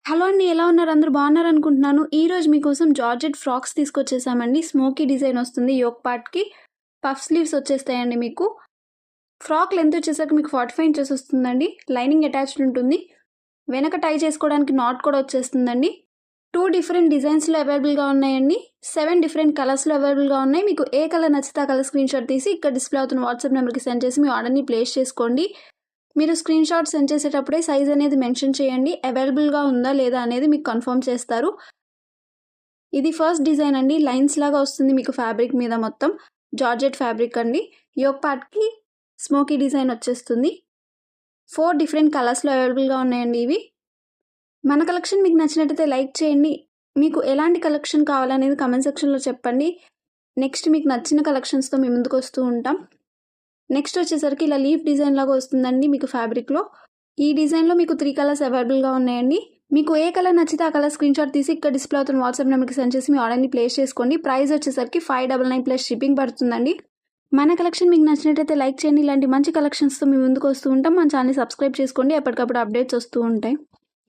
Hello అండి. ఎలా ఉన్నారు? అందరూ బాగున్నారనుకుంటున్నాను. ఈరోజు మీకోసం జార్జెట్ ఫ్రాక్స్ తీసుకొచ్చేసామండి. స్మోకీ డిజైన్ వస్తుంది. యోక్ పార్ట్‌కి పఫ్ స్లీవ్స్ వచ్చేస్తాయండి మీకు. ఫ్రాక్ లెంత్ వచ్చేసరికి మీకు 45 ఇంచెస్ వస్తుందండి. లైనింగ్ అటాచ్డ్ ఉంటుంది. వెనక టై చేసుకోవడానికి నాట్ కూడా వచ్చేస్తుందండి. 2 డిఫరెంట్ డిజైన్స్‌లో అవైలబుల్‌గా ఉన్నాయండి. 7 డిఫరెంట్ కలర్స్‌లో అవైలబుల్‌గా ఉన్నాయి. మీకు ఏ కలర్ నచ్చితే ఆ కలర్ స్క్రీన్‌షాట్ తీసి ఇక్కడ డిస్‌ప్లే అవుతున్న వాట్సాప్ నెంబర్‌కి సెండ్ చేసి మీ ఆర్డర్‌ని ప్లేస్ చేసుకోండి. మీరు స్క్రీన్‌షాట్ సెండ్ చేసేటప్పుడే సైజ్ అనేది మెన్షన్ చేయండి. అవైలబుల్‌గా ఉందా లేదా అనేది మీకు కన్ఫర్మ్ చేస్తారు. ఇది ఫస్ట్ డిజైన్ అండి. లైన్స్ లాగా వస్తుంది మీకు ఫ్యాబ్రిక్ మీద మొత్తం. జార్జెట్ ఫ్యాబ్రిక్ అండి. యోక్ పార్ట్‌కి స్మోకీ డిజైన్ వచ్చేస్తుంది. 4 డిఫరెంట్ కలర్స్‌లో అవైలబుల్‌గా ఉన్నాయండి ఇవి. మన కలెక్షన్ మీకు నచ్చినట్టయితే లైక్ చేయండి. మీకు ఎలాంటి కలెక్షన్ కావాలనేది కామెంట్ సెక్షన్‌లో చెప్పండి. నెక్స్ట్ మీకు నచ్చిన కలెక్షన్స్‌తో మీ ముందుకొస్తూ ఉంటాం. నెక్స్ట్ వచ్చేసరికి ఇలా లీఫ్ డిజైన్ లాగా వస్తుందండి మీకు ఫ్యాబ్రిక్‌లో. ఈ డిజైన్‌లో మీకు 3 కలర్స్ అవైలబుల్‌గా ఉన్నాయండి. మీకు ఏ కలర్ నచ్చితే ఆ కలర్ స్క్రీన్‌షాట్ తీసి ఇక్కడ డిస్‌ప్లే అవుతున్న వాట్సాప్ నెంబర్‌కి సెండ్ చేసి మీ ఆర్డర్‌ని ప్లేస్ చేసుకోండి. ప్రైస్ వచ్చేసరికి 599 ప్లస్ షిప్పింగ్ పడుతుందండి. మన కలెక్షన్ మీకు నచ్చినట్టయితే లైక్ చేయండి. ఇలాంటి మంచి కలెక్షన్స్‌తో మీ ముందుకు వస్తూ ఉంటాం. మన ఛానెల్‌ని సబ్స్క్రైబ్ చేసుకోండి. ఎప్పటికప్పుడు అప్డేట్స్ వస్తూ ఉంటాయి.